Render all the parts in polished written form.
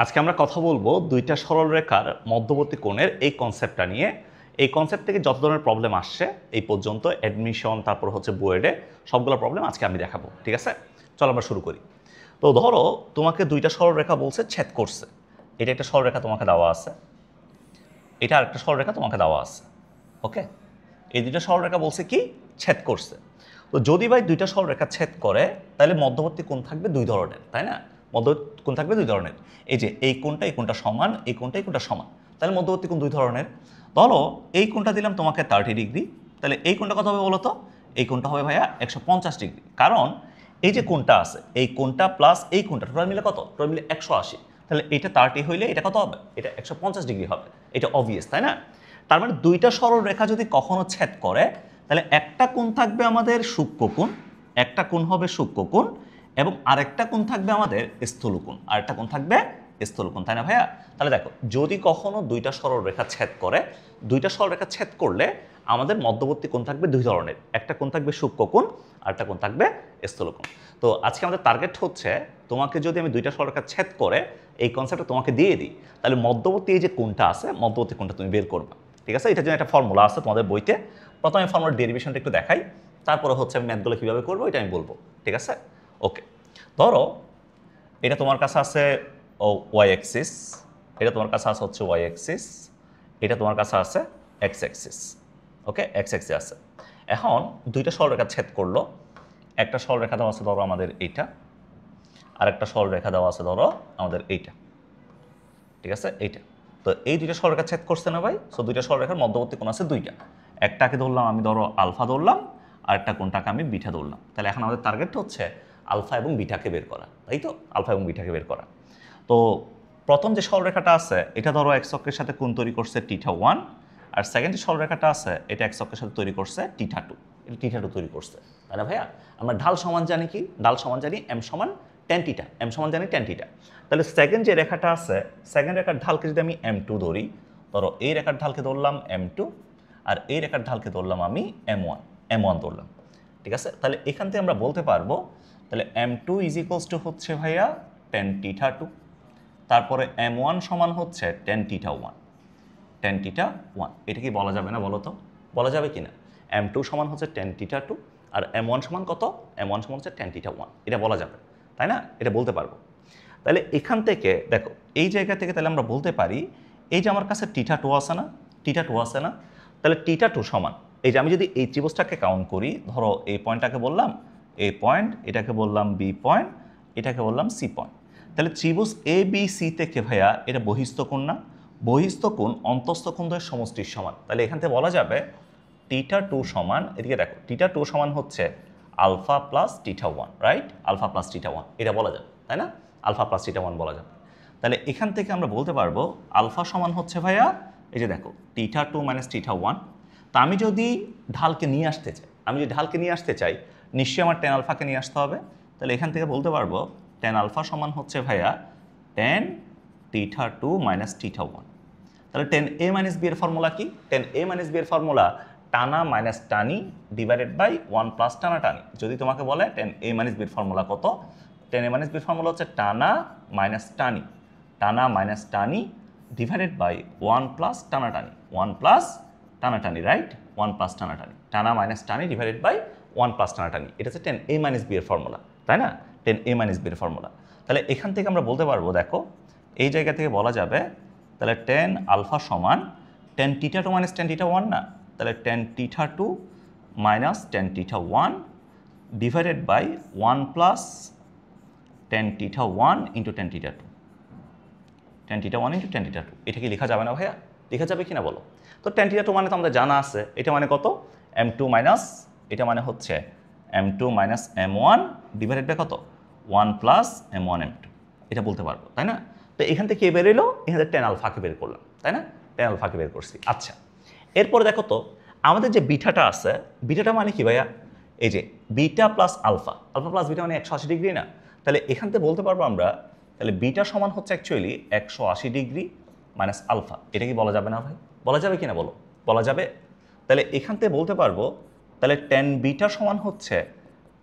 আজকে আমরা কথা বলবো দুইটা সরলরেখার মধ্যবর্তী কোণের এই কনসেপ্টটা নিয়ে। এই কনসেপ্ট থেকে যত ধরনের প্রবলেম আসছে এই পর্যন্ত অ্যাডমিশন, তারপর হচ্ছে বুয়েটে, সবগুলো প্রবলেম আজকে আমি দেখাবো। ঠিক আছে, চলো আমরা শুরু করি। তো ধরো তোমাকে দুইটা সরলরেখা বলছে ছেদ করছে। এটা একটা সরলরেখা তোমাকে দেওয়া আছে, এটা আরেকটা সরলরেখা তোমাকে দেওয়া আছে। ওকে, এই দুইটা সরলরেখা বলছে কি ছেদ করছে। তো যদি ভাই দুইটা সরলরেখা ছেদ করে তাহলে মধ্যবর্তী কোণ থাকবে দুই ধরনের, তাই না? মধ্যবর্তী কোণ থাকবে দুই ধরনের। এই যে এই কোণটা সমান, এই কোণটা সমান, তাহলে মধ্যবর্তী কোণ দুই ধরনের। ধরো এই কোণটা দিলাম তোমাকে 30 ডিগ্রি, তাহলে এই কোণটা কত হবে বলো তো? এই কোণটা হবে ভাইয়া 150 ডিগ্রি। কারণ এই যে কোণটা আছে, এই কোণটা প্লাস এই কোণটা টোটাল মিলে কত? টোটাল মিলে 180। তাহলে এটা 30 হইলে এটা কত হবে? এটা 150 ডিগ্রি হবে। এটা অবভিয়াস, তাই না? তার মানে দুইটা সরল রেখা যদি কখনো ছেদ করে তাহলে একটা কোণ থাকবে আমাদের সূক্ষ্মকোণ, একটা কোণ হবে সূক্ষ্মকোণ, এবং আরেকটা কোণ থাকবে আমাদের স্থূলকোণ, আরেকটা কোণ থাকবে স্থূলকোণ, তাই না ভাইয়া? তাহলে দেখো, যদি কখনো দুইটা সরল রেখা ছেদ করে, দুইটা সরল রেখা ছেদ করলে আমাদের মধ্যবর্তী কোণ থাকবে দুই ধরনের, একটা কোণ থাকবে সূক্ষ্মকোণ, আরেকটা কোণ থাকবে স্থূলকোণ। তো আজকে আমাদের টার্গেট হচ্ছে তোমাকে যদি আমি দুইটা সরল রেখা ছেদ করে এই কনসেপ্টটা তোমাকে দিয়ে দিই, তাহলে মধ্যবর্তী এই যে কোণটা আছে, মধ্যবর্তী কোণটা তুমি বের করবা। ঠিক আছে, এটার জন্য একটা ফর্মুলা আছে তোমাদের বইতে। প্রথমে ফর্মুলার ডেরিভেশনটা একটু দেখাই, তারপরে হচ্ছে আমি ম্যাথগুলো কীভাবে করবো এটা আমি বলবো। ঠিক আছে, ওকে। ধরো এটা তোমার কাছে আছে ওয়াই অ্যাক্সিস, এটা তোমার কাছে আছে হচ্ছে ওয়াই অ্যাক্সিস, এটা তোমার কাছে আছে এক্স অ্যাক্সিস। ওকে, এক্স অ্যাক্সিস আছে। এখন দুইটা সরলরেখা ছেদ করলো, একটা সরলরেখা দেওয়া আছে ধরো আমাদের এইটা, আর একটা সরলরেখা দেওয়া আছে ধরো আমাদের এইটা। ঠিক আছে, এইটা। তো এই দুইটা সরলরেখা ছেদ করছে না ভাই? সো দুইটা সরলরেখার মধ্যবর্তী কোণ আছে দুইটা। একটাকে ধরলাম আমি ধরো আলফা ধরলাম, আর একটা কোণটাকে আমি বিটা ধরলাম। তাহলে এখন আমাদের টার্গেট হচ্ছে আলফা এবং বিটাকে বের করা, তাই তো? আলফা এবং বিটাকে বের করা। তো প্রথম যে সরলরেখাটা আছে এটা ধরো এক্স অক্ষের সাথে কোণ তৈরি করছে θ1, আর সেকেন্ড যে সরলরেখাটা আছে এটা এক্স অক্ষের সাথে তৈরি করছে θ2, এটা θ2 তৈরি করছে, তাই না ভাইয়া? আমরা ঢাল সমান জানি কি? ঢাল সমান জানি m সমান tan θ, m সমান জানি tan θ। তাহলে সেকেন্ড যে রেখাটা আছে, সেকেন্ড রেখার ঢালকে যদি আমি m2 ধরি, ধরো এই রেখার ঢালকে ধরলাম m2, আর এই রেখার ঢালকে ধরলাম আমি m1 ধরলাম। ঠিক আছে, তাহলে এখান থেকে আমরা বলতে পারবো তাহলে m2 ইজ ইকুয়ালস টু হচ্ছে ভাইয়া tan θ2, তারপরে m1 সমান হচ্ছে tan θ1, tan θ1। এটা কি বলা যাবে না বলো তো? বলা যাবে কি না? m2 সমান হচ্ছে tan θ2, আর m1 সমান কত? m1 সমান হচ্ছে tan θ1। এটা বলা যাবে, তাই না? এটা বলতে পারবো। তাহলে এখান থেকে দেখো, এই জায়গা থেকে তাহলে আমরা বলতে পারি এই যে আমার কাছে θ2 আছে না, θ2 আছে না, তাহলে θ2 সমান এই যে আমি যদি এই ত্রিভুজটাকে কাউন্ট করি, ধরো এই পয়েন্টটাকে বললাম এ পয়েন্ট, এটাকে বললাম বি পয়েন্ট, এটাকে বললাম সি পয়েন্ট। তাহলে ত্রিভুজ এ বি সি থেকে ভাইয়া এটা বহিস্থ কোণ না? বহিস্থ কোণ অন্তস্থ কোণের সমষ্টির সমান। তাহলে এখান থেকে বলা যাবে θ2 সমান, এদিকে দেখো θ2 সমান হচ্ছে alpha plus θ1, right? Alpha plus θ1 এটা বলা যাবে, তাই না? আলফা প্লাস θ1 বলা যাবে। তাহলে এখান থেকে আমরা বলতে পারবো আলফা সমান হচ্ছে ভাইয়া এই যে দেখো θ2 মাইনাস θ1। তা আমি যদি ঢালকে নিয়ে আসতে চাই, নিশ্চয়ই আমার tan আলফাকে নিয়ে আসতে হবে। তাহলে এখান থেকে বলতে পারবো tan আলফা সমান হচ্ছে ভাইয়া tan θ2 মাইনাস θ1। তাহলে tan a মাইনাস b এর ফর্মুলা কি? tan a মাইনাস b এর ফর্মুলা টানা মাইনাস টানি ডিভাইডেড বাই 1 প্লাস টানা টানি। যদি তোমাকে বলে tan a মাইনাস b এর ফর্মুলা কত, tan a মাইনাস b এর ফর্মুলা হচ্ছে টানা মাইনাস টানি ডিভাইডেড বাই 1 প্লাস টানা টানি, 1 প্লাস টানা টানি, রাইট? 1 প্লাস টানা টানি, টানা মাইনাস টানি ডিভাইডেড বাই 1 প্লাস টানা টানি। এটা হচ্ছে tan a মাইনাস b এর ফর্মুলা, তাই না? tan a মাইনাস b এর ফর্মুলা। তাহলে এখান থেকে আমরা বলতে পারবো, দেখো এই জায়গা থেকে বলা যাবে তাহলে tan আলফা সমান tan θ2 মাইনাস tan θ1 না? তাহলে tan θ2 minus tan θ1 divided by 1 plus tan θ1 into tan θ2, tan θ1 into tan θ2। এটা কি লেখা যাবে না ভাইয়া? লেখা যাবে কি না বলো? তো tan θ2 মানে তো আমাদের জানা আছে, এটা মানে কত? m2 মাইনাস, এটা মানে হচ্ছে m2 minus m1 divided by কত? 1 প্লাস m1 m2। এটা বলতে পারবো, তাই না? তো এখান থেকে বের এলো, এখান থেকে tan আলফাকে বের করলাম, তাই না? tan আলফাকে বের করছি। আচ্ছা, এরপরে দেখো তো আমাদের যে বিটাটা আছে, বিটাটা মানে কি ভাইয়া? এই যে beta plus alpha, alpha plus beta মানে 180 ডিগ্রি না? তাহলে এখান থেকে বলতে পারবো আমরা তাহলে বিটা সমান হচ্ছে অ্যাকচুয়ালি 180 ডিগ্রি মাইনাস আলফা। এটা কি বলা যাবে না ভাই? বলা যাবে কি না বলো? বলা যাবে। তাহলে এখান থেকে বলতে পারবো তাহলে tan বিটা সমান হচ্ছে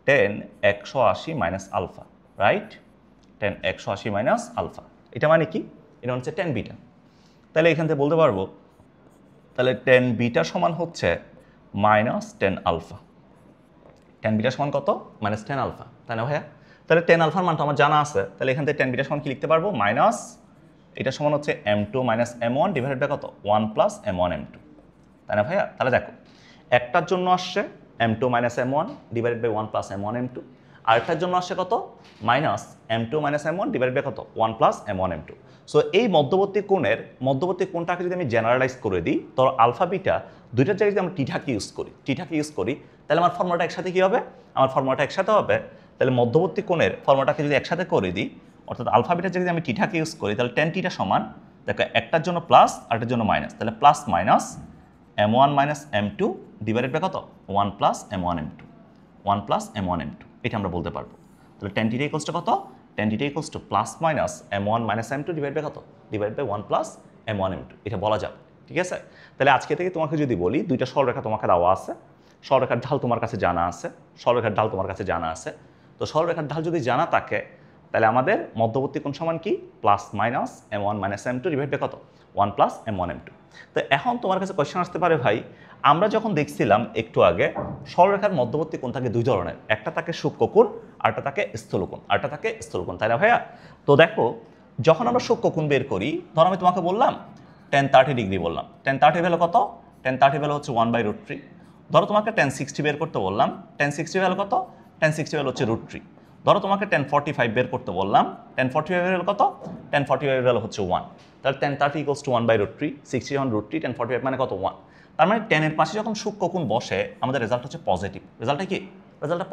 tan 180 minus alpha, right? tan 180 minus alpha. এটা মানে কি? এটা হচ্ছে টেন বিটা। তাহলে এখান থেকে বলতে পারবো তাহলে টেন বিটা সমান হচ্ছে minus tan alpha. Tan beta সমান কত? মাইনাস টেন আলফা, তাই না ভাইয়া? তাহলে টেন আলফার মানটা আমার জানা আছে, তাহলে এখান থেকে টেন বিটা সমান কি লিখতে পারবো? মাইনাস এটা সমান হচ্ছে M2 minus M1 divided by কত? 1 প্লাস M1 M2, তাই না ভাইয়া? তাহলে দেখো একটার জন্য আসছে M2 minus M1 divided by 1 plus M1 M2, আরেকটার জন্য আসছে কত? Minus M2 minus M1 divided by কত? 1 প্লাস M1 M2। সো এই মধ্যবর্তী কোণটাকে যদি আমি জেনারেলাইজ করে দিই, তো আলফা বিটা দুইটার জায়গায় যদি আমরা টিটাকে ইউজ করি তাহলে আমার ফর্মুলাটা একসাথে কী হবে? আমার ফর্মুলাটা একসাথে হবে, তাহলে মধ্যবর্তী কোণের ফর্মুলাটাকে যদি একসাথে করে দিই, অর্থাৎ আলফা বিটার জায়গায় যদি আমি টিটাকে ইউজ করি, তাহলে টেন টিটা সমান, দেখো একটার জন্য প্লাস আরেকটার জন্য মাইনাস, তাহলে plus minus M1 minus M2 divided by কত? 1 plus M1 M2, 1 plus M1 M2, এটা আমরা বলতে পারবো। তাহলে টেন টিটা ইকুয়ালস টু কত? Tan theta equals to plus minus M1 minus M2 divide by কত? Divide by 1 plus M1 M2, এটা বলা যাবে, ঠিক আছে? তাহলে আজকে থেকে তোমাকে যদি বলি দুইটা সরলরেখা তোমাকে দেওয়া আছে, সরলরেখার ঢাল তোমার কাছে জানা আছে, তো সরলরেখার ঢাল যদি জানা থাকে তাহলে আমাদের মধ্যবর্তী কোণ সমান কি? Plus minus M1 minus M2 divide by কত? 1 প্লাস M1 M2। তো এখন তোমার কাছে কোয়েশ্চেন আসতে পারে, ভাই আমরা যখন দেখছিলাম একটু আগে সরলরেখার মধ্যবর্তী কোণ থাকে দুই ধরনের, একটা থাকে সূক্ষ্মকোণ আরটা থাকে স্থূলকোণ, তাই না ভাইয়া? তো দেখো যখন আমরা সূক্ষ্মকোণ বের করি, ধর আমি তোমাকে বললাম টেন 30 ডিগ্রি বললাম, টেন 30 ভ্যালু কত? টেন 30 ভ্যালু হচ্ছে 1/√3। ধরো তোমাকে টেন 60 বের করতে বললাম, টেন 60 ভ্যালু কত? টেন 60 ভ্যালু হচ্ছে √3। ধরো তোমাকে টেন 45 বের করতে বললাম, টেন 45 ভ্যালু কত? টেন 45 ভ্যালু হচ্ছে 1। তাহলে টেন 30 ইকুয়ালস টু 1/√3, 60 যখন √3, টেন 45 মানে কত? 1। তার মানে টেনের পাশে যখন সূক্ষ্মকোণ বসে আমাদের রেজাল্ট হচ্ছে পজিটিভ। রেজাল্টটা কি? রেজাল্টটা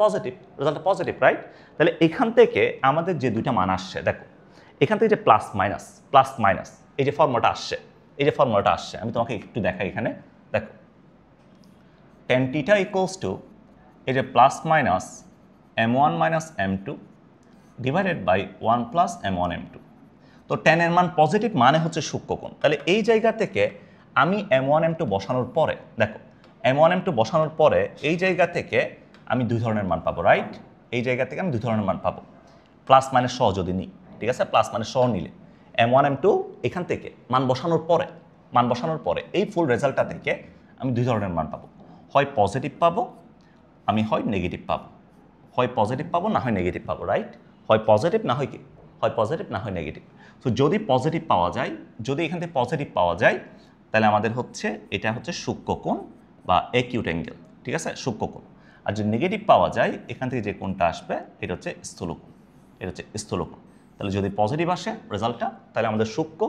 পজিটিভ, রাইট? তাহলে এখান থেকে আমাদের যে দুইটা মান আসছে, দেখো এখান থেকে যে প্লাস মাইনাস এই যে ফর্মুলাটা আসছে, আমি তোমাকে একটু দেখাই এখানে। দেখো টেন টিটা ইকুয়ালস টু এই যে plus minus M1 minus M2 divided by 1 plus M1 M2। তো টেনের মান পজিটিভ মানে হচ্ছে সূক্ষ্মকোণ, তাহলে এই জায়গা থেকে আমি M1 M2 বসানোর পরে, দেখো M1 M2 বসানোর পরে এই জায়গা থেকে আমি দুই ধরনের মান পাবো, রাইট? এই জায়গা থেকে আমি দুই ধরনের মান পাবো, প্লাস মাইনাস সহ যদি নিই, ঠিক আছে? প্লাস মাইনাস সহ নিলে M1 M2 এখান থেকে মান বসানোর পরে এই ফুল রেজাল্টটা থেকে আমি দুই ধরনের মান পাবো, হয় পজিটিভ পাবো, আমি হয় নেগেটিভ পাবো, না হয় নেগেটিভ পাবো, রাইট? হয় পজিটিভ না হয় কি? হয় পজিটিভ না হয় নেগেটিভ। সো যদি পজিটিভ পাওয়া যায়, যদি এখান থেকে পজিটিভ পাওয়া যায়, তাহলে আমাদের হচ্ছে এটা হচ্ছে সূক্ষ্মকোণ বা অ্যাকিউট অ্যাঙ্গেল, ঠিক আছে? সূক্ষ্মকোণ। আর যদি নেগেটিভ পাওয়া যায়, এখান থেকে যে কোণটা আসবে এটা হচ্ছে স্থূলকোণ। তাহলে যদি পজিটিভ আসে রেজাল্টটা, তাহলে আমাদের সূক্ষ্ম,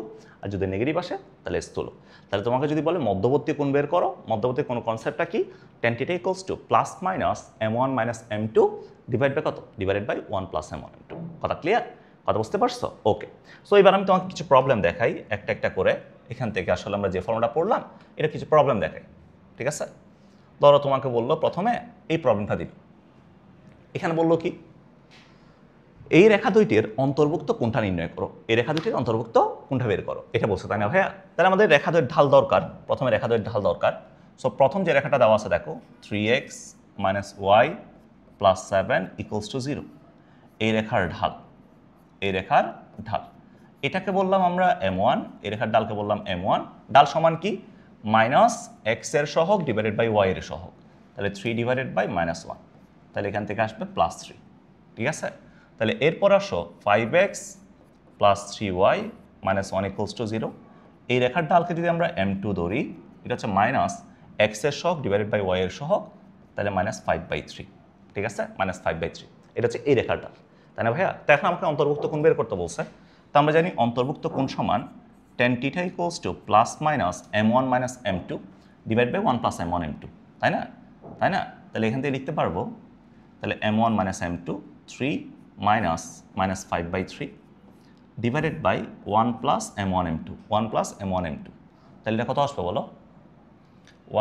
আর যদি নেগেটিভ আসে তাহলে স্থূল। তাহলে তোমাকে যদি বলে মধ্যবর্তী কোণ বের করো, মধ্যবর্তী কোণ কনসেপ্টটা কি? Tan theta equals to plus minus M1 minus M2 divide by কত? Divided by 1 plus M1 M2। কথা ক্লিয়ার? কথা বুঝতে পারছো? ওকে। সো এবার আমি তোমাকে কিছু প্রবলেম দেখাই একটা করে। এখান থেকে আসলে আমরা যে ফর্মুলাটা পড়লাম এটা কিছু প্রবলেম দেখাই, ঠিক আছে? ধরো তোমাকে বললো প্রথমে এই প্রবলেমটা দিল, এখানে বললো কি এই রেখা দুইটির অন্তর্ভুক্ত কোণটা নির্ণয় করো, এই রেখা দুইটির অন্তর্ভুক্ত কোণটা বের করো, এটা বলছে, তাই না ভাইয়া? তাহলে আমাদের রেখা দ্বয়ের ঢাল দরকার, প্রথমে রেখা দ্বয়ের ঢাল দরকার। সো প্রথম যে রেখাটা দেওয়া আছে দেখো 3x minus Y plus 7 equals to 0, এই রেখার ঢাল এটাকে বললাম আমরা M1, এই রেখার ডালকে বললাম M1। ডাল সমান কি? মাইনাস এক্স এর সহগ ডিভাইডেড বাই ওয়াই এর সহগ, তাহলে 3 ডিভাইডেড বাই -1, তাহলে এখান থেকে আসবে +3, ঠিক আছে? তাহলে এরপর আসো 5x plus 3y minus 1 equals to 0, এই রেখার ডালকে যদি আমরা M2 ধরি, এটা হচ্ছে মাইনাস এক্স এর সহগ ডিভাইডেড বাই ওয়াই এর সহগ, তাহলে -5/3, ঠিক আছে? -5/3, এটা হচ্ছে এই রেখার ডাল, তাই না ভাইয়া? তো এখন আমাকে অন্তর্ভুক্ত কোণ বের করতে বলছে, তো আমরা জানি অন্তর্ভুক্ত কোণ সমান tan theta equals to plus minus M1 minus M2 divide by 1 plus M1 M2, তাই না? তাহলে এখান থেকে লিখতে পারবো, তাহলে M1 minus M2 3 minus -5/3 divided by 1 plus M1 M2, 1 plus M1 M2, তাহলে এটা কত আসবে বলো?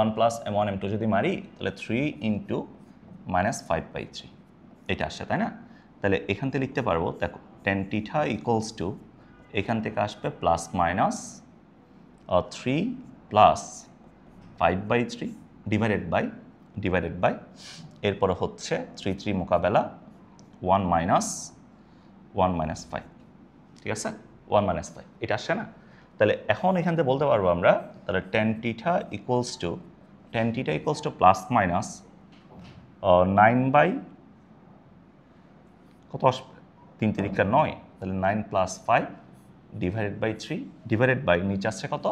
1 প্লাস M1 M2 যদি মারি তাহলে 3 ইন্টু -5/3 এটা আসছে, তাই না? তাহলে এখান থেকে লিখতে পারবো, দেখো টেন টিটা ইকুয়ালস টু এখান থেকে আসবে plus minus 3 plus 5/3 divided by এরপরে হচ্ছে 3 3 মোকাবেলা 1 মাইনাস 5, ঠিক আছে? 1 মাইনাস 5 এটা আসছে না? তাহলে এখন এখান থেকে বলতে পারবো আমরা তাহলে tan theta equals to plus minus 9 by কত আসবে 3 তিরিকা 9 তাহলে 9 plus 5 divided by 3 divided by নিচে আসছে কত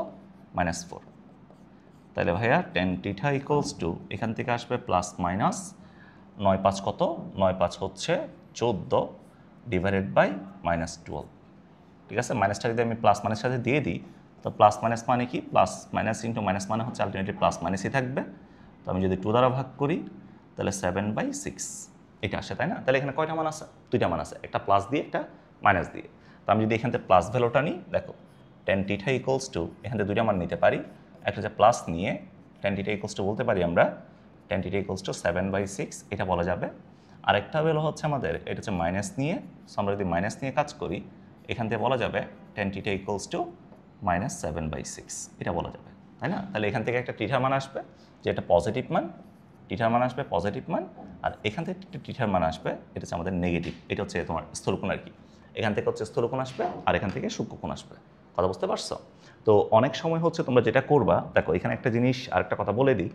-4 তাহলে ভাইয়া tan থিটা ইকুয়ালস টু এখান থেকে আসবে প্লাস মাইনাস 9 5 কত 9 5 হচ্ছে 14 ডিভাইডেড বাই -12 ঠিক আছে মাইনাসটা যদি আমি প্লাস মাইনাসের সাথে দিয়ে দিই তো প্লাস মাইনাস মানে কি প্লাস মাইনাস ইন্টু মাইনাস মানে হচ্ছে আলটিমেটলি প্লাস মাইনাসই থাকবে তো আমি যদি 2 দ্বারা ভাগ করি তাহলে 7/6 এটা আসে তাই না তাহলে এখানে কয়টা মান আছে দুইটা মান আছে একটা প্লাস দিয়ে একটা মাইনাস দিয়ে তো আমি যদি এখান থেকে প্লাস ভ্যালুটা নিই দেখো tan থিটা ইকুয়ালস টু এখান থেকে দুইটা মান নিতে পারি একটা যে প্লাস নিয়ে tan থিটা ইকুয়ালস টু বলতে পারি আমরা tan থিটা ইকুয়ালস টু 7/6 এটা বলা যাবে আরেকটা ভ্যালু হচ্ছে আমাদের এটা হচ্ছে মাইনাস নিয়ে সো আমরা যদি মাইনাস নিয়ে কাজ করি এখান থেকে বলা যাবে tan থিটা ইকুয়ালস টু -7/6 এটা বলা যাবে তাই না তাহলে এখান থেকে একটা থিটার মান আসবে যে এটা পজিটিভ মান থিটার মান আসবে পজিটিভ মান আর এখান থেকে থিটার মান আসবে এটা হচ্ছে আমাদের নেগেটিভ এটা হচ্ছে তোমার স্থূলকোণ আর কি এখান থেকে হচ্ছে স্থূলকোণ আসবে আর এখান থেকে সূক্ষ্মকোণ আসবে কথা বুঝতে পারছো তো অনেক সময় হচ্ছে তোমরা যেটা করবা দেখো এখানে একটা জিনিস আরেকটা কথা বলে দিই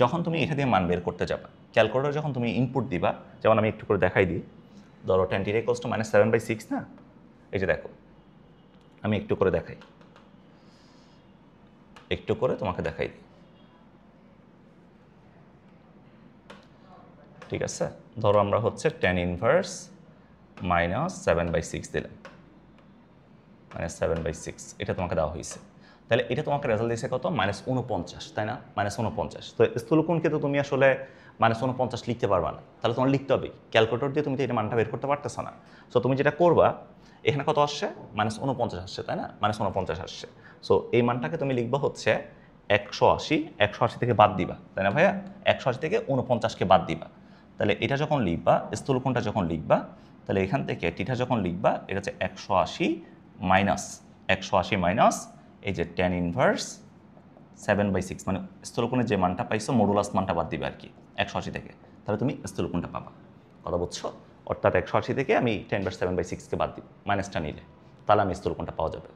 যখন তুমি এটা দিয়ে মান বের করতে যাবা ক্যালকুলেটর যখন তুমি ইনপুট দিবা যেমন আমি একটু করে দেখাই দিই ধরো tan থিটা ইকুয়ালস টু -7/6 না এই যে দেখো আমি একটু করে দেখাই একটু করে তোমাকে দেখাই দিই ঠিক আছে ধরো আমরা হচ্ছে tan ইনভার্স -7/6 দিলাম -7/6 এটা তোমাকে দেওয়া হয়েছে তাহলে এটা তোমাকে রেজাল্ট দিয়েছে কত -49 তাই না -49 তো স্থূলকোণকে তো তুমি আসলে -49 লিখতে পারবা না তাহলে তোমার লিখতে হবে ক্যালকুলেটর দিয়ে তুমি তো এটা মানটা বের করতে পারতেছো না সো তুমি যেটা করবা এখানে কত আসছে -49 আসছে তাই না -49 আসছে সো এই মানটাকে তুমি লিখবা হচ্ছে 180 থেকে বাদ দিবা তাই না ভাইয়া 180 থেকে 49কে বাদ দিবা তাহলে এটা যখন লিখবা স্থূলকোণটা যখন লিখবা তাহলে এখান থেকে থিটা যখন লিখবা এটা হচ্ছে 180 মাইনাস এই যে tan ইনভার্স 7/6 মানে স্থূলকোণের যে মানটা পাইছো মডুলাস মানটা বাদ দিবে আর কি 180 থেকে তাহলে তুমি স্থূলকোণটা পাবা কথা বুঝছো অর্থাৎ 180 থেকে আমি tan ইনভার্স 7/6কে বাদ দিব মাইনাসটা নিলে তাহলে আমি স্থূলকোণটা পাওয়া যাবে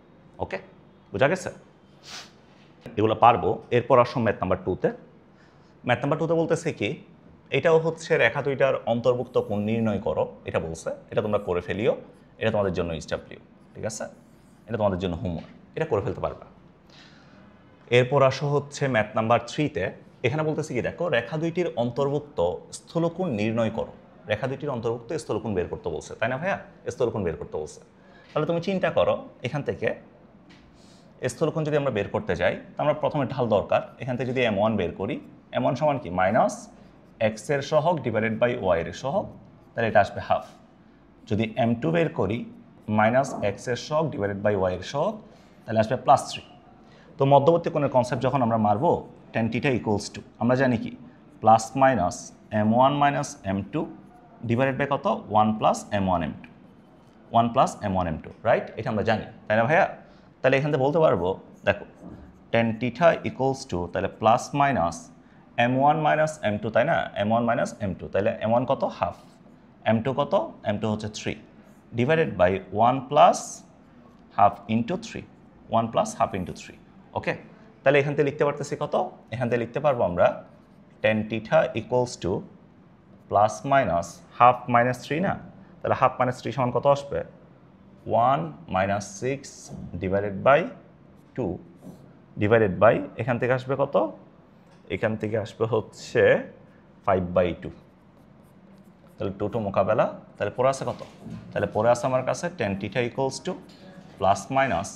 ওকে বুঝা গেছে এগুলো পারবো এরপর আসো ম্যাথ নাম্বার 2তে ম্যাথ নাম্বার 2তে বলতেছে কি এটাও হচ্ছে রেখা দুইটার অন্তর্ভুক্ত কোণ নির্ণয় করো এটা বলছে এটা তোমরা করে ফেলিও এটা তোমাদের জন্য স্টাবলিও ঠিক আছে এটা তোমাদের জন্য হোমওয়ার্ক এটা করে ফেলতে পারবা এরপর আসো হচ্ছে ম্যাথ নাম্বার 3তে এখানে বলতেছি কি দেখো রেখা দুইটির অন্তর্ভুক্ত স্থূলকোণ নির্ণয় করো রেখা দুইটির অন্তর্ভুক্ত স্থূলকোণ বের করতে বলছে তাই না ভাইয়া স্থূলকোণ বের করতে বলছে তাহলে তুমি চিন্তা করো এখান থেকে স্থূলকোণ যদি আমরা বের করতে যাই তো আমরা প্রথমে ঢাল দরকার এখান থেকে যদি m1 বের করি m1 সমান কি -x এর সহগ ডিভাইডেড বাই y এর সহগ তাহলে এটা আসবে হাফ যদি m2 বের করি -x এর সহগ ডিভাইডেড বাই y এর সহগ তাহলে আসবে +3 তো মধ্যবর্তী কোণের কনসেপ্ট যখন আমরা মারবো tan থিটা ইকুয়ালস টু আমরা জানি কি plus minus m1 minus m2 divided by কত 1 plus m1 m2 1 plus m1 m2 right এটা আমরা জানি তাই না ভাইয়া তাহলে এখান থেকে বলতে পারবো দেখো tan থিটা ইকুয়ালস টু তাহলে plus minus m1 minus m2 তাই না m1 মাইনাস m2 তাহলে m1 কত হাফ m2 কত m2 হচ্ছে 3 divided by 1 plus half into 3 1 plus half into 3 okay তাহলে এখান থেকে লিখতে পারতেছি কত এখান থেকে লিখতে পারবো আমরা tan theta equals to plus minus half minus 3 না তাহলে হাফ মাইনাস 3 সমান কত আসবে 1 minus 6 divided by 2 divided by এখান থেকে আসবে কত এখান থেকে আসবে হচ্ছে 5/2 তাহলে 2 টু মোকাবেলা তাহলে পরে আছে কত তাহলে পরে আছে আমার কাছে tan theta equals to plus minus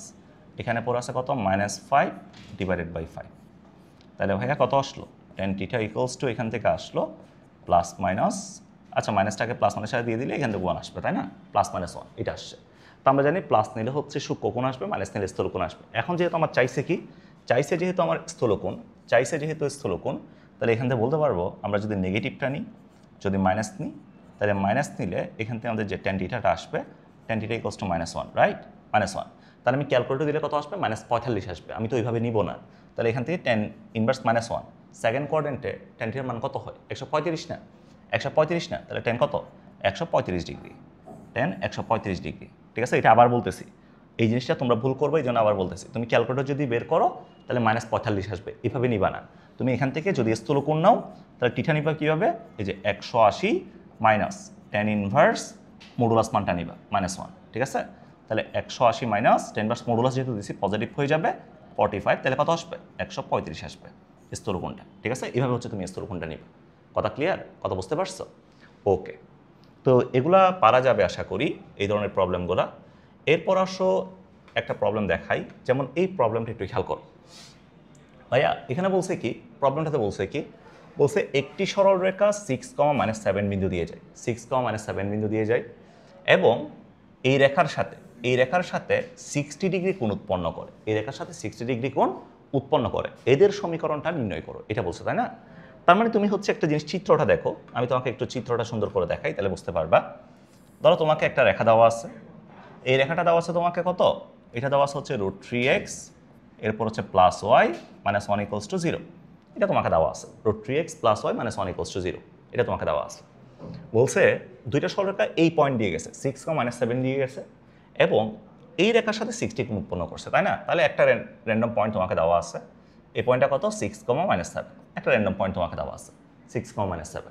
এখানে পরে আছে কত -5 ডিভাইডেড বাই 5 তাহলে ভাইয়া কত আসলো tan থিটা ইকুয়ালস টু এখান থেকে আসলো প্লাস মাইনাস আচ্ছা মাইনাসটাকে প্লাস মাইনাস সাথে দিয়ে দিলে এখান থেকে 1 আসবে তাই না প্লাস মাইনাস 1 এটা আসছে তো আমরা জানি প্লাস নিলে হচ্ছে সূক্ষ্মকোণ আসবে মাইনাস নিলে স্থূলকোণ আসবে এখন যেহেতু আমার চাইছে কি চাইছে যেহেতু আমার স্থূলকোণ তাহলে এখান থেকে বলতে পারবো আমরা যদি নেগেটিভটা নিই যদি মাইনাস নিই তাহলে মাইনাস নিলে এখান থেকে আমাদের যে tan থিটাটা আসবে tan theta equals two -1 right -1 তাহলে আমি ক্যালকুলেটর দিলে কত আসবে -45 আসবে আমি তো ওইভাবে নিব না তাহলে এখান থেকে tan ইনভার্স -1 সেকেন্ড কোয়াড্রেন্টে tan থিটার মান কত হয় 135 না 135 না তাহলে tan কত 135 ডিগ্রি tan 135 ডিগ্রি ঠিক আছে এটা আবার বলতেছি এই জিনিসটা তোমরা ভুল করবে, এই জন্য আবার বলতেছি। তুমি ক্যালকুলেটর যদি বের করো তাহলে -45 আসবে, এভাবে নিবা না। তুমি এখান থেকে যদি স্থূলকোণ নাও তাহলে টিঠা নিবা কীভাবে, এই যে 180 মাইনাস টেন ইনভার্স মডুলাস মানটা নিবা -1, ঠিক আছে? তাহলে 180 মাইনাস টেন ইনভার্স মডুলাস যেহেতু দিছি পজিটিভ হয়ে যাবে 45, তাহলে কত আসবে 135 আসবে স্থূলকোণটা, ঠিক আছে? এইভাবে হচ্ছে তুমি স্থূলকোণটা নিবা। কথা ক্লিয়ার? কথা বুঝতে পারছো? ওকে, তো এগুলা পারা যাবে আশা করি, এই ধরনের প্রবলেমগুলা। এরপর আসো একটা প্রবলেম দেখাই, যেমন এই প্রবলেমটা একটু খেয়াল করো ভাইয়া। এখানে বলছে কি, প্রবলেমটাতে বলছে কি, বলছে একটি সরল রেখা 6, -7 বিন্দু দিয়ে যায়, 6, -7 বিন্দু দিয়ে যায় এবং এই রেখার সাথে 60 ডিগ্রি কোণ উৎপন্ন করে, এই রেখার সাথে 60 ডিগ্রি কোণ উৎপন্ন করে, এদের সমীকরণটা নির্ণয় করো, এটা বলছে, তাই না? তার মানে তুমি হচ্ছে একটা জিনিস, চিত্রটা দেখো, আমি তোমাকে একটু চিত্রটা সুন্দর করে দেখাই, তাহলে বুঝতে পারবা। ধরো তোমাকে একটা রেখা দেওয়া আছে, এই রেখাটা দেওয়া আছে তোমাকে কত, এটা দেওয়া আছে হচ্ছে √3x, এরপর হচ্ছে +y -1 = 0, এটা তোমাকে দেওয়া আছে। √3x + y -1 = 0, এটা তোমাকে দেওয়া আছে। বলছে দুইটা সরলরেখা এই পয়েন্ট দিয়ে গেছে, 6, -7 দিয়ে গেছে এবং এই রেখার সাথে 60 কোণ উৎপন্ন করছে, তাই না? তাহলে একটা র্যান্ডম পয়েন্ট তোমাকে দেওয়া আছে, এই পয়েন্টটা কত, 6, একটা র্যান্ডম পয়েন্ট তোমাকে দেওয়া আছে 6,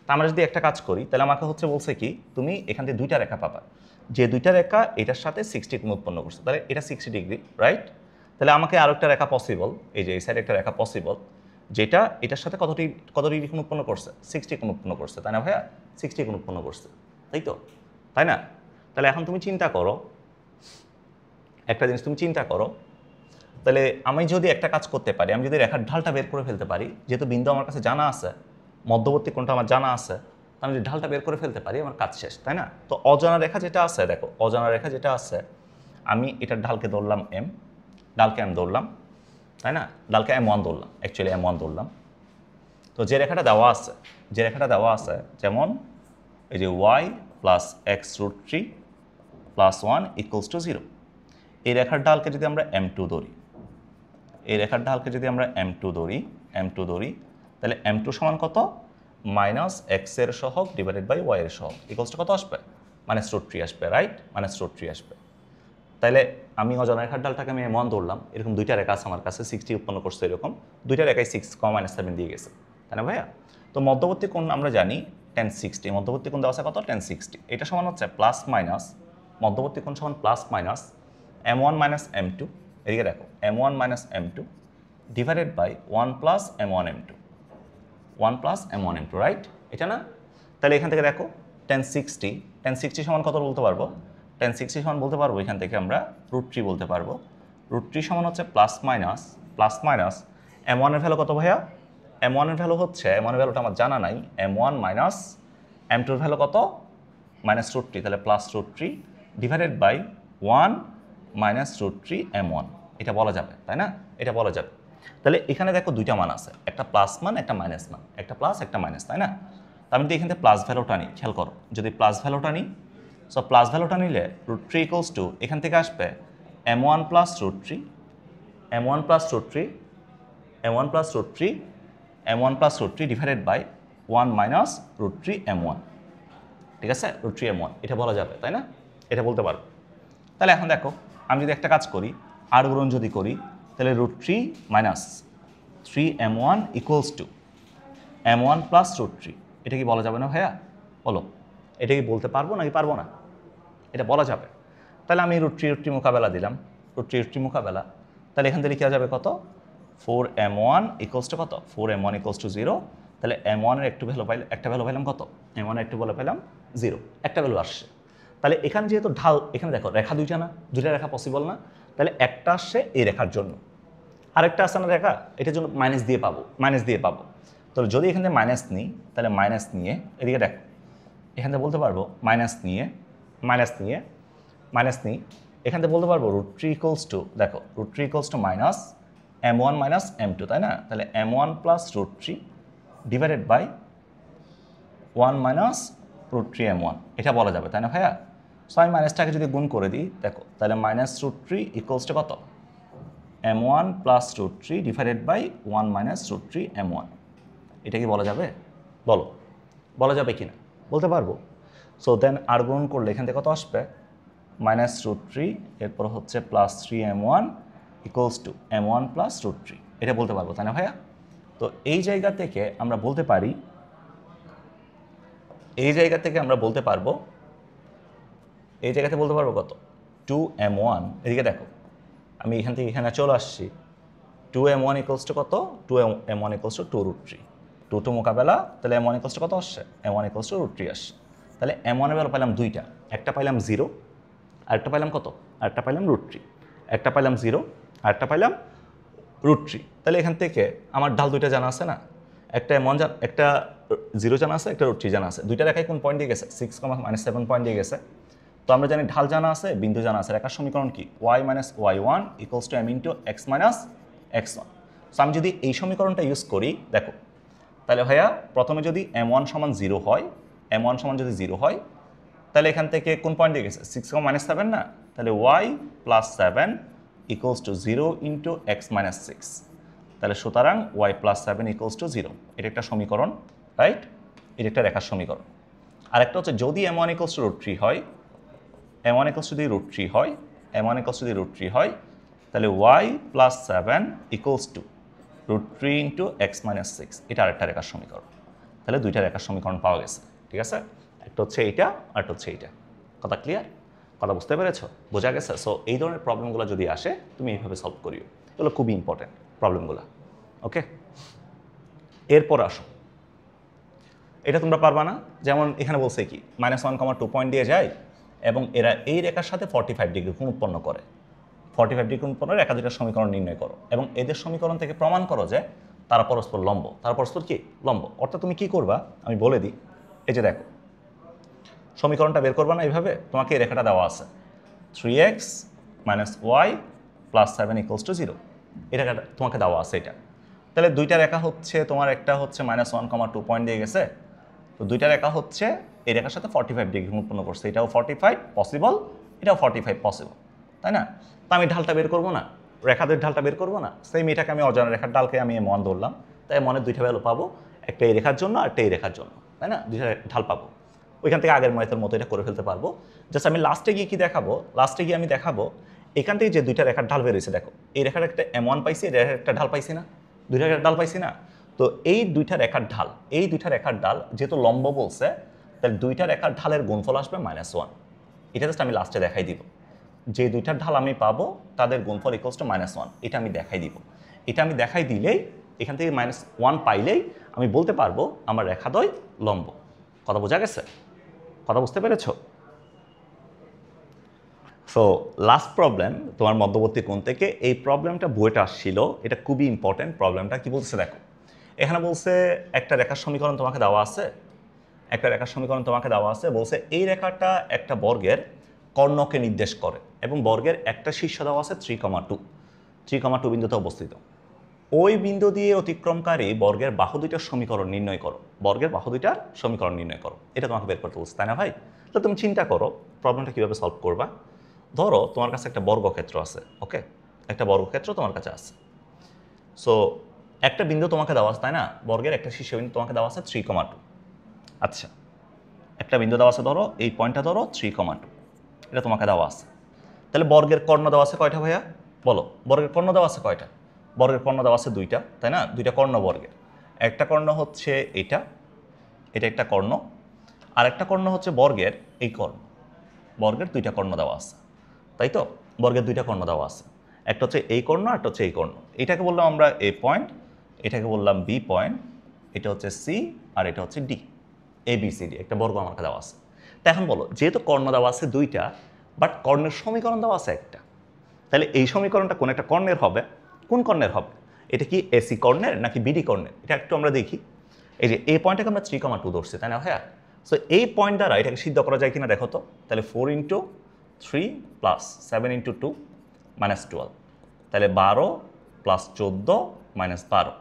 তা আমরা যদি একটা কাজ করি তাহলে আমাকে হচ্ছে বলছে কি, তুমি এখান থেকে দুইটা রেখা পাবা, যে দুইটা রেখা এটার সাথে 60 কোণ উৎপন্ন করছে, তাহলে এটা 60 ডিগ্রি, রাইট? তাহলে আমাকে আরও একটা রেখা পসিবল, এই যে এই সাইডে একটা রেখা পসিবল, যেটা এটার সাথে কত ডিগ্রি কোণ উৎপন্ন করছে, 60 কোণ উৎপন্ন করছে, তাই না ভাইয়া? 60 কোণ উৎপন্ন করছে, তাই তো, তাই না? তাহলে এখন তুমি চিন্তা করো একটা জিনিস, তুমি চিন্তা করো, তাহলে আমি যদি একটা কাজ করতে পারি, আমি যদি রেখার ঢালটা বের করে ফেলতে পারি, যেহেতু বিন্দু আমার কাছে জানা আছে, মধ্যবর্তী কোণটা আমার জানা আছে, আমি যদি ঢালটা বের করে ফেলতে পারি আমার কাজ শেষ, তাই না? তো অজানা রেখা যেটা আছে, দেখো অজানা রেখা যেটা আছে, আমি এটার ঢালকে ধরলাম m, ডালকে m ধরলাম, তাই না? ডালকে m1 ধরলাম, অ্যাকচুয়ালি m1 ধরলাম। তো যে রেখাটা দেওয়া আছে, যেমন এই যে y + x√3 + 1 = 0, এই রেখার ঢালকে যদি আমরা m2 ধরি, m2 ধরি, তাহলে m2 সমান কত, -x এর সহগ / y এর সহগ কত আসবে, -√3 আসবে, রাইট? -√3 আসবে। তাহলে আমি অজানা রেখার ডালটাকে আমি m1 ধরলাম, এরকম দুইটা রেখা আছে আমার কাছে, 60 উৎপন্ন করছে, এরকম দুইটা রেখায় 6, -7 দিয়ে গেছে, তাই না ভাইয়া? তো মধ্যবর্তী কোণ আমরা জানি tan 60, মধ্যবর্তী কোণ দেওয়া আছে কত, tan 60, এটা সমান হচ্ছে +- মধ্যবর্তী কোণ সমান +- m1 - m2, এদিকে দেখো m1 - m2 / 1 + m1 m2, 1 + m1 m2, right? এটা না? তাহলে এখান থেকে দেখো tan 60 সমান কত বলতে পারবো, tan 60 সমান বলতে পারবো এখান থেকে আমরা √3 বলতে পারবো। √3 সমান হচ্ছে +- m1 এর ভ্যালু কত ভাইয়া, m1 এর ভ্যালু হচ্ছে, m1 এর ভ্যালুটা আমার জানা নাই, m1 - m2 এর ভ্যালু কত, -√3, তাহলে +√3 / 1 -√3 m1, এটা বলা যাবে, তাই না? এটা বলা যাবে। তাহলে এখানে দেখো দুইটা মান আছে, একটা প্লাস মান একটা মাইনাস মান, একটা প্লাস একটা মাইনাস, তাই না? তো আমি যদি এখান থেকে প্লাস ভ্যালুটা নিই, খেয়াল করো, যদি প্লাস ভ্যালুটা নিই, সো প্লাস ভ্যালুটা নিলে √3 = এখান থেকে আসবে m1 + √3, m1 + √3, m1 + √3, m1 + √3 / 1 - √3 m1, ঠিক আছে? √3 m1, এটা বলা যাবে, তাই না? এটা বলতে পারবো। তাহলে এখন দেখো, আমি যদি একটা কাজ করি, আর গুণন যদি করি, তাহলে √3 - 3m1 = m1 + √3, এটা কি বলা যাবে না ভাইয়া? বলো, এটা কি বলতে পারবো নাকি পারবো না? এটা বলা যাবে। তাহলে আমি √3 মোকাবেলা দিলাম, √3 মোকাবেলা, তাহলে এখান থেকে লিখা যাবে কত, 4m1 = কত, 4m1 = 0, তাহলে m1 এর একটা ভ্যালু পাইলাম কত, m1 এর একটা ভ্যালু পাইলাম 0, একটা ভ্যালু আসছে। তাহলে এখানে যেহেতু ঢাল, এখানে দেখো রেখা দুইটা না, দুইটা রেখা পসিবল না, তাহলে একটা আসছে এই রেখার জন্য, আরেকটা আসছে না রেখা, এটার জন্য মাইনাস দিয়ে পাবো। তো যদি এখান থেকে মাইনাস নিই, তাহলে মাইনাস নিয়ে এদিকে দেখো, এখান থেকে বলতে পারবো মাইনাস নিই, এখান থেকে বলতে পারবো √3 = দেখো √3 = -m1 - m2, তাই না? তাহলে m1 + √3 / 1 - √3 m1, এটা বলা যাবে, তাই না ভাইয়া? সো আমি মাইনাসটাকে যদি গুণ করে দিই, দেখো তাহলে -√3 = কত, m1 + √3 / 1 - √3 m1, এটা কি বলা যাবে? বলো, বলা যাবে কি না? বলতে পারবো। সো দেন আর গুণ করলে এখান থেকে কত আসবে, মাইনাস রুট থ্রি, এরপর হচ্ছে plus three m1 equals to m1 plus root three. এটা বলতে পারবো, তাই না ভাইয়া? তো এই জায়গা থেকে আমরা বলতে পারি, এই জায়গা থেকে আমরা বলতে পারবো, এই জায়গাতে বলতে পারবো কত, 2m1। এদিকে দেখো, আমি এখান থেকে এখানে চলে আসছি, 2m1 ইকুয়ালস টু কত, 2m1 equals to 2 root three, 2 মোকাবেলা, তাহলে m1 ইকুয়ালস টু কত আসছে, m1 equals to root three আসছে। তাহলে m1 এর ভ্যালু পাইলাম দুইটা, একটা পাইলাম 0, আরেকটা পাইলাম কত, আরেকটা পাইলাম রুট থ্রি। একটা পাইলাম 0, আরেকটা পাইলাম রুট থ্রি। তাহলে এখান থেকে আমার ঢাল দুইটা জানা আছে না, একটা m1 একটা 0 জানা আছে, একটা রুট থ্রি জানা আছে। দুইটা রেখায় কোন পয়েন্ট দিয়ে গেছে, 6, -7 পয়েন্ট দিয়ে গেছে। তো আমরা জানি ঢাল জানা আছে, বিন্দু জানা আছে। রেখার সমীকরণ কি, y minus y1 equals to m into x minus x1। So আমি যদি এই সমীকরণটা ইউজ করি, দেখো তাহলে ভাইয়া প্রথমে যদি m1 সমান 0 হয়, m1 সমান যদি 0 হয়, তাহলে এখান থেকে কোন পয়েন্ট দিয়ে গেছে, 6, -7 না, তাহলে y plus 7 equals to 0 into x minus 6। তাহলে সুতরাং y প্লাস 7 ইকুয়ালস টু 0। এটা একটা সমীকরণ, রাইট? এটা একটা রেখার সমীকরণ। আরেকটা হচ্ছে যদি m1 equals to root three হয়, m1 ইকুয়ালস টু যদি রুট থ্রি হয়, m1 ইকুয়ালস টু যদি রুট থ্রি হয়, তাহলে y plus 7 equals to root three into X minus 6। এটা আরেকটা রেখার সমীকরণ। তাহলে দুইটা রেখার সমীকরণ পাওয়া গেছে, ঠিক আছে? একটা হচ্ছে এইটা, আর একটা হচ্ছে এইটা। কথা ক্লিয়ার? কথা বুঝতে পেরেছ? বোঝা গেছে? সো এই ধরনের প্রবলেমগুলো যদি আসে, তুমি এইভাবে সলভ করিও। এগুলো খুবই ইম্পর্টেন্ট প্রবলেমগুলো, ওকে? এরপর আসো, এটা তোমরা পারবা না। যেমন এখানে বলছে কি, -1, 2 পয়েন্ট দিয়ে যায় এবং এরা এই রেখার সাথে 45 ডিগ্রি কোণ উৎপন্ন করে। 45 ডিগ্রি কোণ উৎপন্নের একা দুইটা সমীকরণ নির্ণয় করো এবং এদের সমীকরণ থেকে প্রমাণ করো যে তারা পরস্পর লম্ব। তারা পরস্পর কি লম্ব। অর্থাৎ তুমি কি করবা, আমি বলে দিই। এই যে দেখো, সমীকরণটা বের করবা না এইভাবে, তোমাকে এই রেখাটা দেওয়া আছে 3x minus Y plus 7 equals to 0। এই রেখাটা তোমাকে দেওয়া আছে এটা। তাহলে দুইটা রেখা হচ্ছে তোমার, একটা হচ্ছে -1, 2 পয়েন্ট দিয়ে গেছে। তো দুইটা রেখা হচ্ছে এই রেখার সাথে 45 ডিগ্রি উৎপন্ন করছে। এটাও 45 পসিবল, এটাও 45 পসিবল, তাই না? তো আমি ঢালটা বের করবো না, রেখাদের ঢালটা বের করবো না। সেম এটাকে আমি অজানা রেখার ডালকে আমি মন ধরলাম, তাই মনের দুইটা ভ্যালু পাবো, একটা এই রেখার জন্য আর একটা এই রেখার জন্য, তাই না? দুইটা ঢাল পাবো। ওইখান থেকে আগের মতো এটা করে ফেলতে পারবো। জাস্ট আমি লাস্টে গিয়ে কি দেখাবো, লাস্টে গিয়ে আমি দেখাবো এখান থেকে যে দুইটা রেখার ঢাল বেরিয়েছে, দেখো এই রেখার একটা m1 পাইছি, এই রেখার একটা ঢাল পাইছি না, দুইটা রেখার ঢাল পাইছি না। তো এই দুইটা রেখার ঢাল, এই দুইটা রেখার ঢাল যেহেতু লম্ব বলছে, তাহলে দুইটা রেখার ঢালের গুণফল আসবে -1। এটা জাস্ট আমি লাস্টে দেখাই দিব। যে দুইটার ঢাল আমি পাবো তাদের গুণফল ইকুয়ালস টু -1, এটা আমি দেখাই দিব। এটা আমি দেখাই দিলেই, এখান থেকে -1 পাইলেই আমি বলতে পারবো আমার রেখাদ্বয় লম্ব। কথা বোঝা গেছে? কথা বুঝতে পেরেছ? সো লাস্ট প্রবলেম তোমার মধ্যবর্তী কোণ থেকে, এই প্রবলেমটা বইটা আসছিল, এটা খুবই ইম্পর্টেন্ট। প্রবলেমটা কি বলছে দেখো, এখানে বলছে একটা রেখার সমীকরণ তোমাকে দেওয়া আছে, একটা রেখার সমীকরণ তোমাকে দেওয়া আছে। বলছে এই রেখাটা একটা বর্গের কর্ণকে নির্দেশ করে এবং বর্গের একটা শীর্ষ দেওয়া আছে 3,2 বিন্দুতে অবস্থিত। ওই বিন্দু দিয়ে অতিক্রমকারী বর্গের বাহু দুইটার সমীকরণ নির্ণয় করো। বর্গের বাহু দুইটার সমীকরণ নির্ণয় করো, এটা তোমাকে বের করতে বলছে, তাই না ভাই? তো তুমি চিন্তা করো প্রবলেমটা কীভাবে সলভ করবা। ধরো তোমার কাছে একটা বর্গক্ষেত্র আছে, ওকে? একটা বর্গক্ষেত্র তোমার কাছে আছে। সো একটা বিন্দু তোমাকে দেওয়া আছে, তাই না? বর্গের একটা শীর্ষবিন্দু তোমাকে দেওয়া আছে 3,2। আচ্ছা, একটা বিন্দু দেওয়া আছে, ধরো এই পয়েন্টটা ধরো 3,2, এটা তোমাকে দেওয়া আছে। তাহলে বর্গের কর্ণ দেওয়া আছে কয়টা ভাইয়া, বলো? বর্গের কর্ণ দেওয়া আছে কয়টা? বর্গের কর্ণ দেওয়া আছে দুইটা, তাই না? দুইটা কর্ণ বর্গের। একটা কর্ণ হচ্ছে এটা, এটা একটা কর্ণ, আর একটা কর্ণ হচ্ছে বর্গের এই কর্ণ। বর্গের দুইটা কর্ণ দেওয়া আছে, তাই তো? বর্গের দুইটা কর্ণ দেওয়া আছে, একটা হচ্ছে এই কর্ণ, একটা হচ্ছে এই কর্ণ। এটাকে বললাম আমরা এ পয়েন্ট, এটাকে বললাম বি পয়েন্ট, এটা হচ্ছে সি, আর এটা হচ্ছে ডি। ABCD একটা বর্গ আমাকে দেওয়া আছে। তা এখন বলো, যেহেতু কর্ণ দেওয়া আছে দুইটা, বাট কর্ণের সমীকরণ দেওয়া আছে একটা, তাহলে এই সমীকরণটা কোন একটা কর্ণের হবে? কোন কর্ণের হবে? এটা কি AC কর্ণের নাকি BD কর্ণের? এটা একটু আমরা দেখি। এই যে এই পয়েন্টটাকে আমরা 3,2 ধরছি, তাই না ভাইয়া? সো এই পয়েন্ট দ্বারা এটাকে সিদ্ধ করা যায় কিনা দেখো তো। তাহলে 4 × 3 + 7 × 2 -12, তাহলে 12 + 14 -12,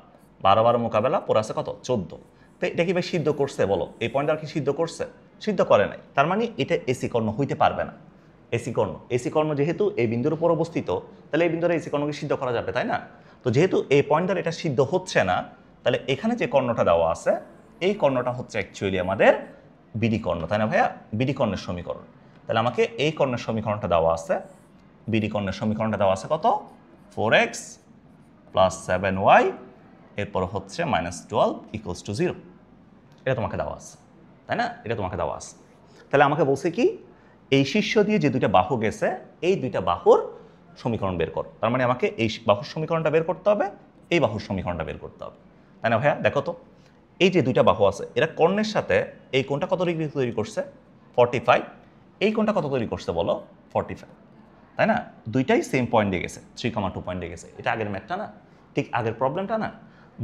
12 মোকাবেলা পরে আছে কত, 14। তো এটা কি ভাই সিদ্ধ করছে বলো? এই পয়েন্ট দ্বারা কি সিদ্ধ করছে? সিদ্ধ করে নাই। তার মানে এটা AC কর্ণ হইতে পারবে না। AC কর্ণ যেহেতু এই বিন্দুর উপর অবস্থিত, তাহলে এই বিন্দুর AC কর্ণকে সিদ্ধ করা যাবে, তাই না? তো যেহেতু এই পয়েন্ট দ্বারা এটা সিদ্ধ হচ্ছে না, তাহলে এখানে যে কর্ণটা দেওয়া আছে, এই কর্ণটা হচ্ছে অ্যাকচুয়ালি আমাদের BD কর্ণ, তাই না ভাইয়া? BD কর্ণের সমীকরণ। তাহলে আমাকে এই কর্ণের সমীকরণটা দেওয়া আছে, বিডি কর্ণের সমীকরণটা দেওয়া আছে কত 4x প্লাস 7y এরপর হচ্ছে -12 ইকুয়ালস টু 0। এটা তোমাকে দেওয়া আছে, তাই না? এটা তোমাকে দেওয়া আছে। তাহলে আমাকে বলছে কি এই শীর্ষ দিয়ে যে দুইটা বাহু গেছে এই দুইটা বাহুর সমীকরণ বের কর। তার মানে আমাকে এই বাহুর সমীকরণটা বের করতে হবে, এই বাহুর সমীকরণটা বের করতে হবে, তাই না ভাইয়া? দেখো তো এই যে দুইটা বাহু আছে এরা কর্ণের সাথে এই কোণটা কত ডিগ্রি তৈরি করছে 45, এই কোণটা কত তৈরি করছে বলো 45, তাই না? দুইটাই সেম পয়েন্ট দিয়ে গেছে 3,2 পয়েন্ট দিয়ে গেছে। এটা আগের ম্যাথটা না, ঠিক আগের প্রবলেমটা না,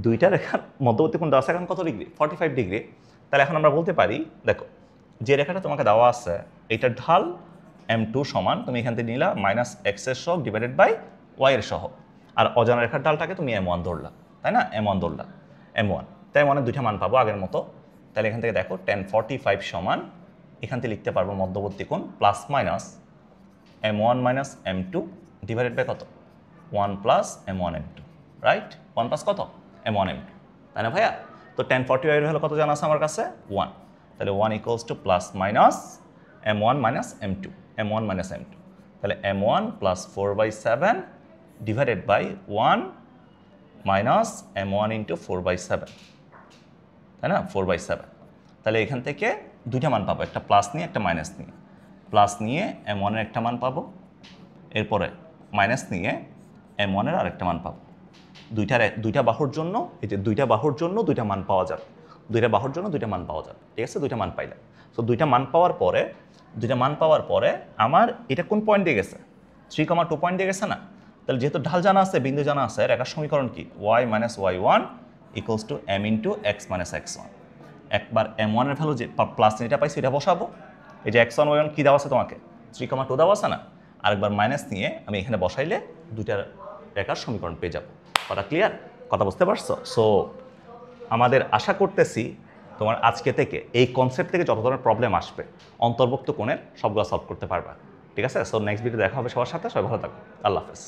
দুইটা রেখার মধ্যবর্তী কোণ দেওয়া আছে এখন কত ডিগ্রি 45 ডিগ্রি। তাহলে এখন আমরা বলতে পারি দেখো যে রেখাটা তোমাকে দেওয়া আছে এইটার ঢাল m2 সমান তুমি এখান থেকে নিলা -x এর সহগ ডিভাইডেড বাই y এর সহগ, আর অজানা রেখার ঢালটাকে তুমি m1 ধরলা, তাই না? m1 ধরলা, m1, তাই মানে দুইটা মান পাবো আগের মতো। তাহলে এখান থেকে দেখো tan 45 সমান এখান থেকে লিখতে পারবো মধ্যবর্তী কোণ plus minus m1 minus m2 divided by কত 1 plus m1 m2, right? 1 plus কত m1 m2, তাই না ভাইয়া? তো tan 45 হলো কত জানা আছে আমার কাছে 1, তাহলে 1 equals to plus minus m1 minus m2, m1 minus m2, তাহলে m1 plus 4/7 divided by 1 minus m1 into 4/7, তাই না? 4/7। তাহলে এখান থেকে দুইটা মান পাবো, একটা প্লাস নিয়ে একটা মাইনাস নিয়ে। প্লাস নিয়ে m1 এর একটা মান পাবো, এরপরে মাইনাস নিয়ে m1 এর আরেকটা মান পাবো। দুইটা বাহুর জন্য এই যে দুইটা বাহুর জন্য দুইটা মান পাওয়া যাবে, দুইটা বাহুর জন্য দুইটা মান পাওয়া যাবে, ঠিক আছে? দুইটা মান পাইলাম। তো দুইটা মান পাওয়ার পরে আমার এটা কোন পয়েন্ট দিয়ে গেছে 3,2 পয়েন্ট দিয়ে গেছে না? তাহলে যেহেতু ঢাল জানা আছে, বিন্দু জানা আছে, রেখার সমীকরণ কি y minus y1 equals to m into X minus x1। একবার m1 এর ভ্যালু যে প্লাস এটা পাইছি এটা বসাবো, এই যে x1 y1 কি দেওয়া আছে তোমাকে 3,2 দেওয়া আছে না, আরেকবার মাইনাস নিয়ে আমি এখানে বসাইলে দুইটা রেখার সমীকরণ পেয়ে যাবো। কথা ক্লিয়ার? কথা বুঝতে পারছো? সো আমাদের আশা করতেছি তোমার আজকে থেকে এই কনসেপ্ট থেকে যত ধরনের প্রবলেম আসবে অন্তর্ভুক্ত কোণের সবগুলো সলভ করতে পারবা, ঠিক আছে? সো নেক্সট ভিডিও দেখা হবে সবার সাথে, সবাই ভালো থাকো, আল্লাহ হাফেজ।